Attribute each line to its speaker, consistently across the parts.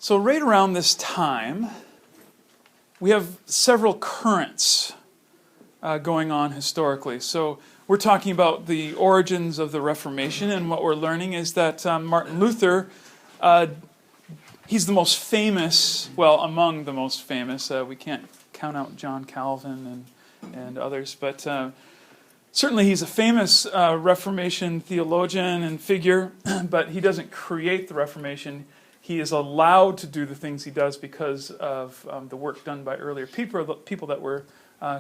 Speaker 1: So right around this time, we have several currents going on historically. So we're talking about the origins of the Reformation, and what we're learning is that Martin Luther, he's the most famous, well, among the most famous. We can't count out John Calvin and others, but certainly he's a famous Reformation theologian and figure, but he doesn't create the Reformation. He is allowed to do the things he does because of the work done by earlier people that were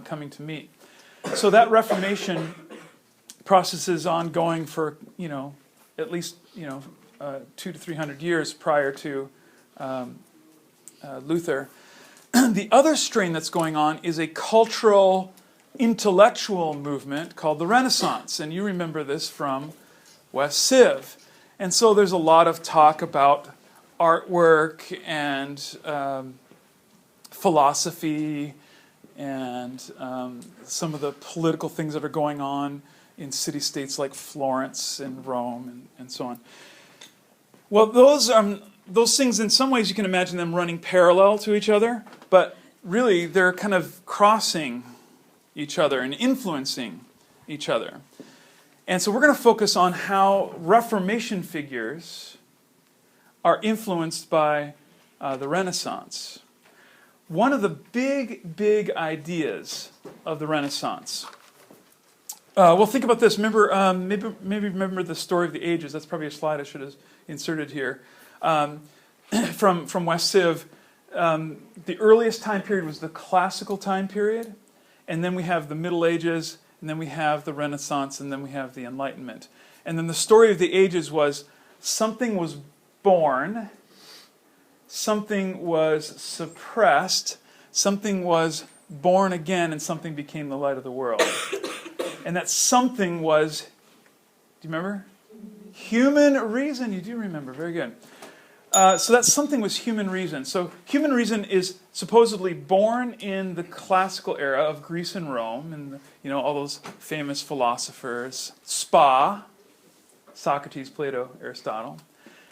Speaker 1: coming to meet. So that Reformation process is ongoing for, at least, 200 to 300 years prior to Luther. The other strain that's going on is a cultural, intellectual movement called the Renaissance. And you remember this from West Civ. And so there's a lot of talk about artwork and philosophy and some of the political things that are going on in city-states like Florence and Rome and so on. Well, those things, in some ways you can imagine them running parallel to each other, but really they're kind of crossing each other and influencing each other. And so we're going to focus on how Reformation figures are influenced by the Renaissance. One of the big ideas of the Renaissance. Well, think about this. Remember, maybe remember the story of the ages. That's probably a slide I should have inserted here. From West Civ, the earliest time period was the classical time period, and then we have the Middle Ages, and then we have the Renaissance, and then we have the Enlightenment. And then the story of the ages was something was born, something was suppressed, something was born again, and something became the light of the world. And that something was, do you remember? Human reason. You do remember. Very good. So that something was human reason. So human reason is supposedly born in the classical era of Greece and Rome, and all those famous philosophers, Socrates, Plato, Aristotle.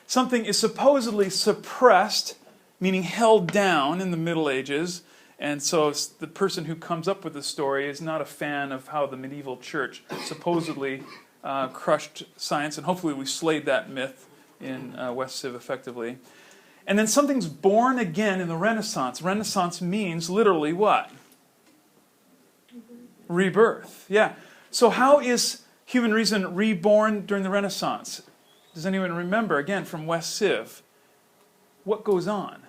Speaker 1: Something is supposedly suppressed, meaning held down in the Middle Ages, and so the person who comes up with the story is not a fan of how the medieval church supposedly crushed science, and hopefully we slayed that myth in West Civ effectively. And then something's born again in the Renaissance. Renaissance means literally what? Rebirth. Yeah. So how is human reason reborn during the Renaissance? Does anyone remember, again, from West Civ? What goes on?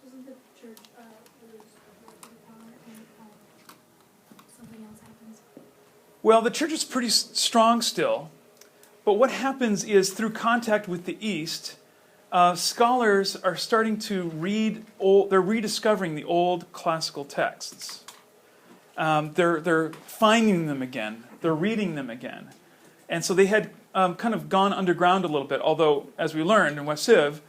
Speaker 2: Doesn't the church lose power and something else happens?
Speaker 1: Well, the church is pretty strong still. But what happens is, through contact with the East, scholars are starting to they're rediscovering the old classical texts. They're finding them again. They're reading them again. And so they had kind of gone underground a little bit, although, as we learned in West Civ,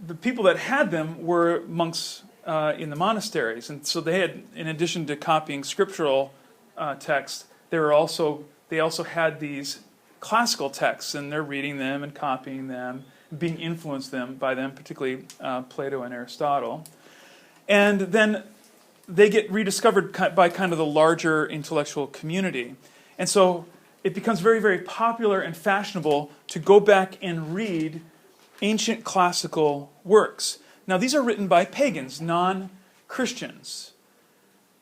Speaker 1: the people that had them were monks in the monasteries. And so they had, in addition to copying scriptural texts, they also had these classical texts, and they're reading them and copying them, being influenced by them, particularly Plato and Aristotle. And then they get rediscovered by kind of the larger intellectual community. And so it becomes very, very popular and fashionable to go back and read ancient classical works. Now, these are written by pagans, non-Christians.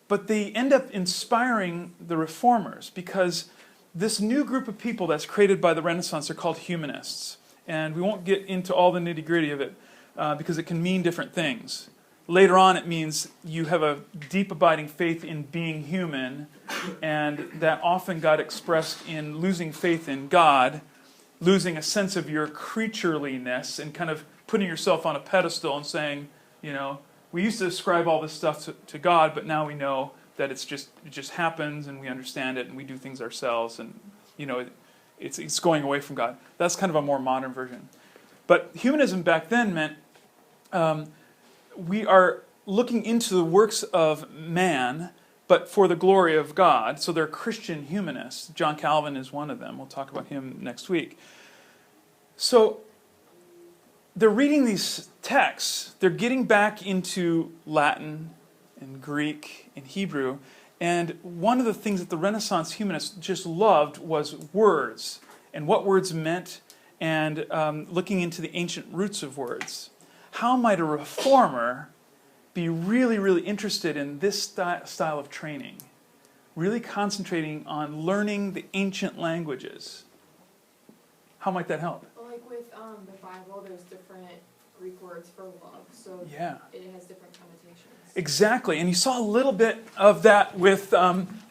Speaker 1: But they end up inspiring the reformers, because this new group of people that's created by the Renaissance are called humanists. And we won't get into all the nitty-gritty of it because it can mean different things. Later on, it means you have a deep abiding faith in being human, and that often got expressed in losing faith in God, losing a sense of your creatureliness, and kind of putting yourself on a pedestal and saying, we used to ascribe all this stuff to God, but now we know that it just happens, and we understand it, and we do things ourselves, and it's going away from God. That's kind of a more modern version. But humanism back then meant we are looking into the works of man, but for the glory of God. So they're Christian humanists. John Calvin is one of them. We'll talk about him next week. So they're reading these texts, they're getting back into Latin and Greek and Hebrew. And one of the things that the Renaissance humanists just loved was words and what words meant, and looking into the ancient roots of words. How might a reformer be really, really interested in this style of training? Really concentrating on learning the ancient languages. How might that help?
Speaker 3: Well, like with the Bible, there's different Greek words for love, so
Speaker 1: Yeah.
Speaker 3: it has different connotations.
Speaker 1: Exactly, and you saw a little bit of that with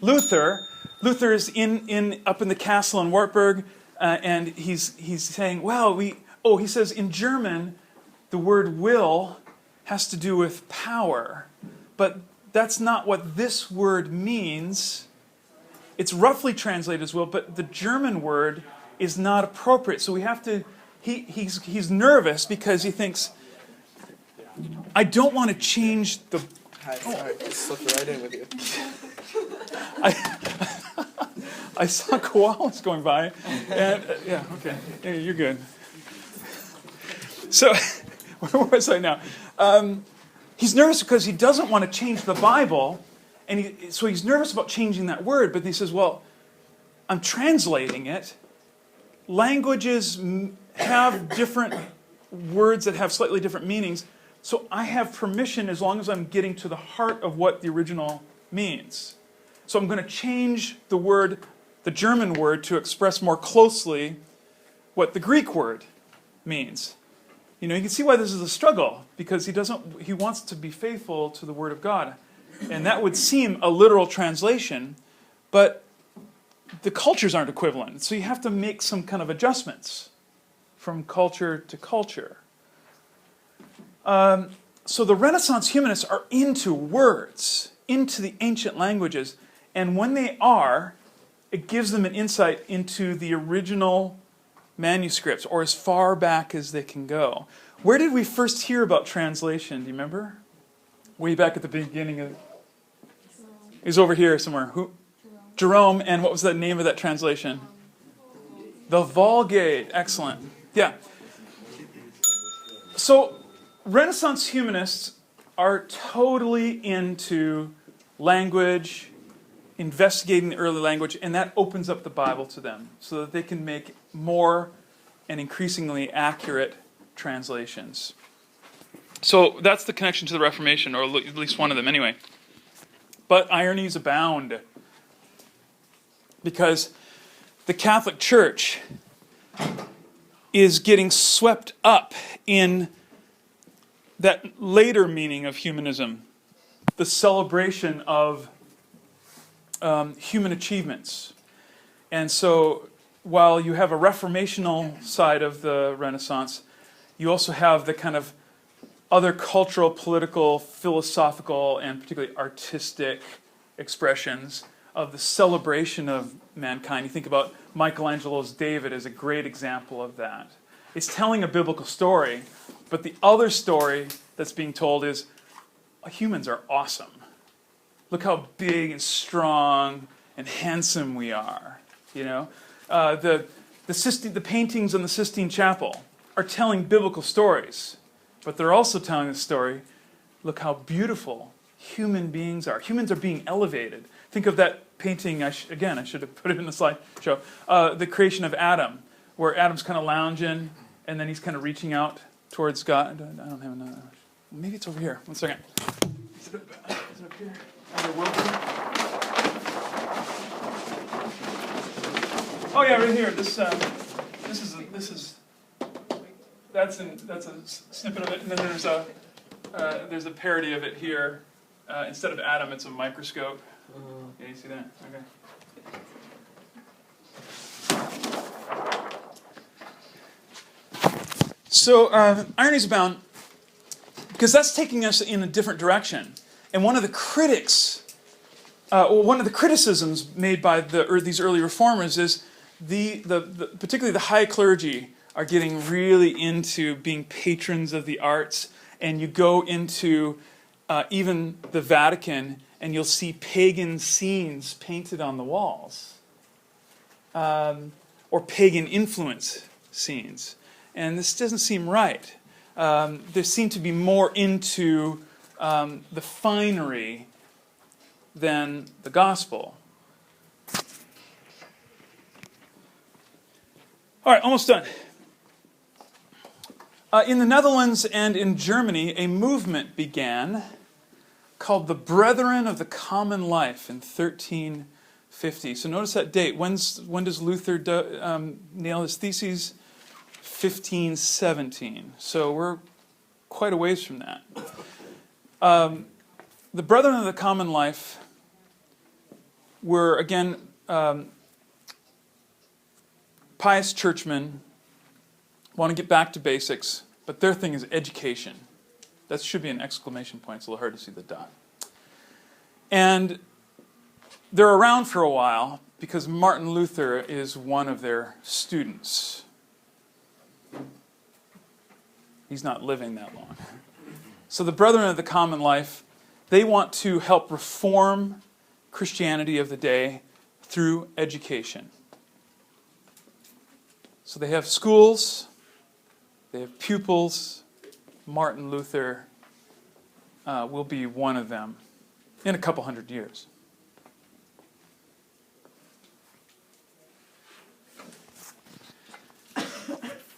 Speaker 1: Luther. Luther is up in the castle in Wartburg, and he's saying, well, he says in German, the word will has to do with power, but that's not what this word means. It's roughly translated as will, but the German word is not appropriate. So we have to, he's nervous because he thinks, I don't want to change the...
Speaker 4: Hi, sorry, I slipped right in with you.
Speaker 1: I saw koalas going by, and yeah, okay, yeah, you're good. So, where was I now? He's nervous because he doesn't want to change the Bible, and so he's nervous about changing that word, but he says, well, I'm translating it. Languages have different words that have slightly different meanings, so I have permission as long as I'm getting to the heart of what the original means. So I'm going to change the word, the German word, to express more closely what the Greek word means. You know, you can see why this is a struggle, because he wants to be faithful to the Word of God. And that would seem a literal translation, but the cultures aren't equivalent. So you have to make some kind of adjustments from culture to culture. So the Renaissance humanists are into words, into the ancient languages. And when they are, it gives them an insight into the original manuscripts, or as far back as they can go. Where did we first hear about translation? Do you remember? Way back at the beginning of... It was over here somewhere. Who? Jerome. And what was the name of that translation? The Vulgate. Excellent. Yeah. So, Renaissance humanists are totally into language, investigating the early language, and that opens up the Bible to them so that they can make more and increasingly accurate translations. So that's the connection to the Reformation, or at least one of them anyway. But ironies abound, because the Catholic Church is getting swept up in that later meaning of humanism, the celebration of human achievements. And so while you have a reformational side of the Renaissance, you also have the kind of other cultural, political, philosophical, and particularly artistic expressions of the celebration of mankind. You think about Michelangelo's David as a great example of that. It's telling a biblical story, but the other story that's being told is humans are awesome. Look how big and strong and handsome we are. You know, the paintings in the Sistine Chapel are telling biblical stories, but they're also telling the story. Look how beautiful human beings are. Humans are being elevated. Think of that painting. I should have put it in the slideshow. The creation of Adam, where Adam's kind of lounging, and then he's kind of reaching out towards God. I don't have another. Maybe it's over here. 1 second. Is it up here? Oh yeah, right here. That's a snippet of it, and then there's a parody of it here. Instead of Adam, it's a microscope. Yeah, you see that? Okay. So ironies abound, because that's taking us in a different direction. And one of the criticisms made by these early reformers is particularly the high clergy are getting really into being patrons of the arts. And you go into even the Vatican, and you'll see pagan scenes painted on the walls, or pagan influence scenes. And this doesn't seem right. they seem to be more into the finery than the gospel. All right, almost done. In the Netherlands and in Germany, a movement began called the Brethren of the Common Life in 1350. So notice that date. When does Luther nail his theses? 1517. So we're quite a ways from that. The Brethren of the Common Life were, again, pious churchmen, want to get back to basics, but their thing is education. That should be an exclamation point. It's a little hard to see the dot. And they're around for a while because Martin Luther is one of their students. He's not living that long. So the Brethren of the Common Life, they want to help reform Christianity of the day through education. So they have schools, they have pupils. Martin Luther will be one of them in a couple hundred years.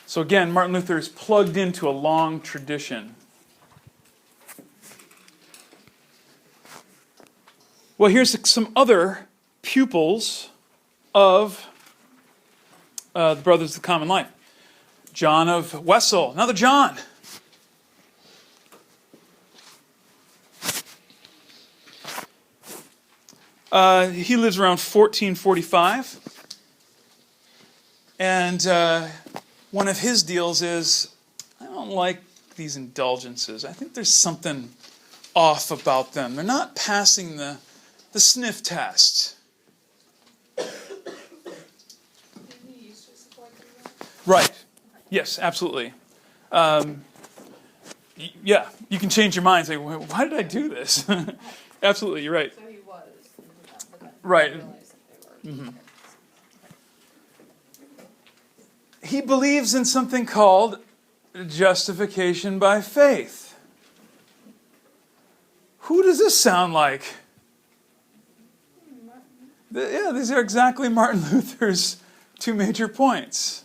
Speaker 1: So again, Martin Luther is plugged into a long tradition. Well, here's some other pupils of the Brothers of the Common Life. John of Wessel, another John. He lives around 1445. And one of his deals is, I don't like these indulgences. I think there's something off about them. They're not passing the sniff test. Right. Yes, absolutely. Yeah, you can change your mind and say, well, why did I do this? Absolutely, you're right.
Speaker 3: So he was.
Speaker 1: Right.
Speaker 3: Mm-hmm.
Speaker 1: He believes in something called justification by faith. Who does this sound like? Yeah, these are exactly Martin Luther's two major points.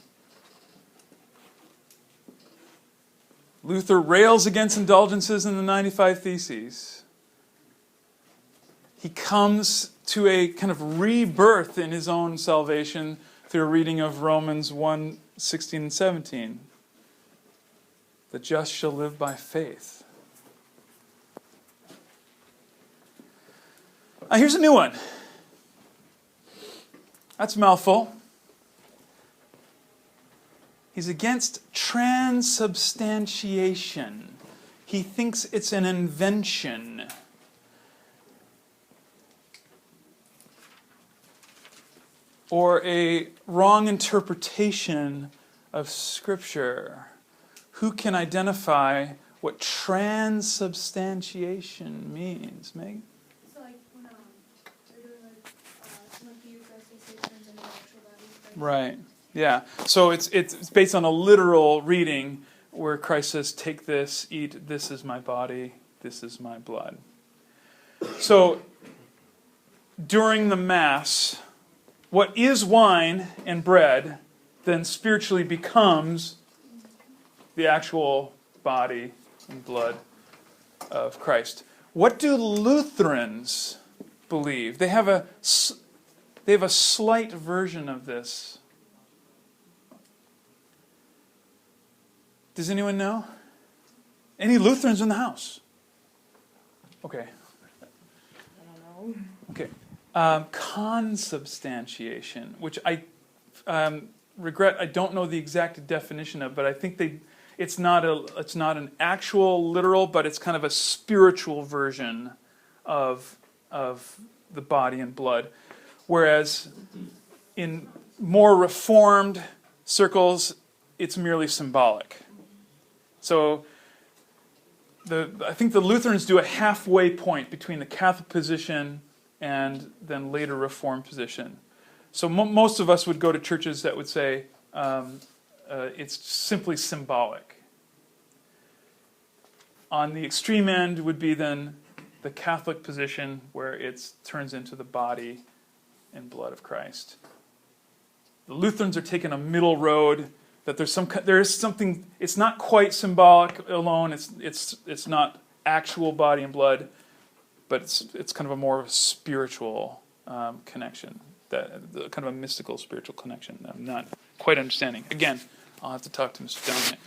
Speaker 1: Luther rails against indulgences in the 95 Theses. He comes to a kind of rebirth in his own salvation through a reading of Romans 1:16 and 17. The just shall live by faith. Here's a new one. That's a mouthful. He's against transubstantiation. He thinks it's an invention. Or a wrong interpretation of Scripture. Who can identify what transubstantiation means? Meg?
Speaker 2: So like when they're doing like the Eucharist, they say it turns into the actual body.
Speaker 1: Right. Yeah. So it's based on a literal reading where Christ says, "Take this, eat. This is my body. This is my blood." So during the Mass, what is wine and bread then spiritually becomes the actual body and blood of Christ. What do Lutherans believe? They have a slight version of this. Does anyone know? Any Lutherans in the house? Okay.
Speaker 3: I don't know.
Speaker 1: Okay. Consubstantiation, which I regret I don't know the exact definition of, but I think it's not an actual literal, but it's kind of a spiritual version of the body and blood. Whereas in more reformed circles, it's merely symbolic. So I think the Lutherans do a halfway point between the Catholic position and then later Reformed position. So most of us would go to churches that would say it's simply symbolic. On the extreme end would be then the Catholic position, where it turns into the body and blood of Christ. The Lutherans are taking a middle road, that there is something. It's not quite symbolic alone. It's not actual body and blood, but it's kind of a more spiritual connection, kind of a mystical spiritual connection that I'm not quite understanding. Again, I'll have to talk to Mr. Dominic.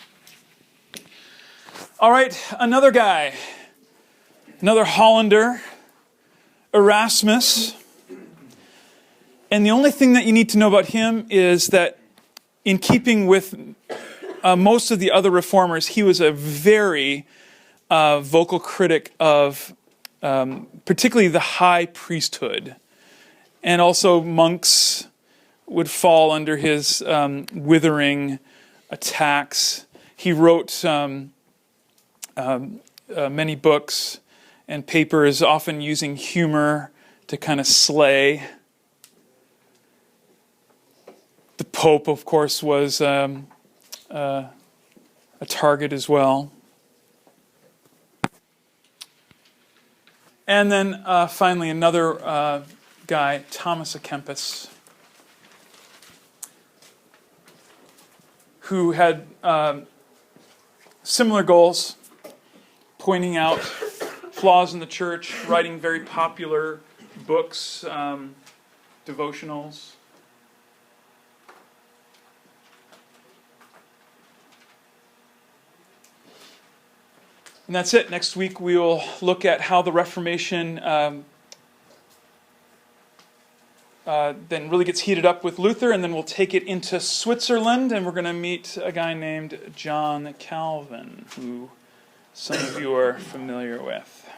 Speaker 1: All right, another guy, another Hollander, Erasmus. And the only thing that you need to know about him is that, in keeping with most of the other reformers, he was a very vocal critic of particularly the high priesthood. And also monks would fall under his withering attacks. He wrote many books and papers, often using humor to kind of slay. The Pope, of course, was a target as well. And then finally another guy, Thomas à Kempis, who had similar goals, pointing out flaws in the church, writing very popular books, devotionals. And that's it. Next week we will look at how the Reformation then really gets heated up with Luther, and then we'll take it into Switzerland, and we're going to meet a guy named John Calvin, who some of you are familiar with.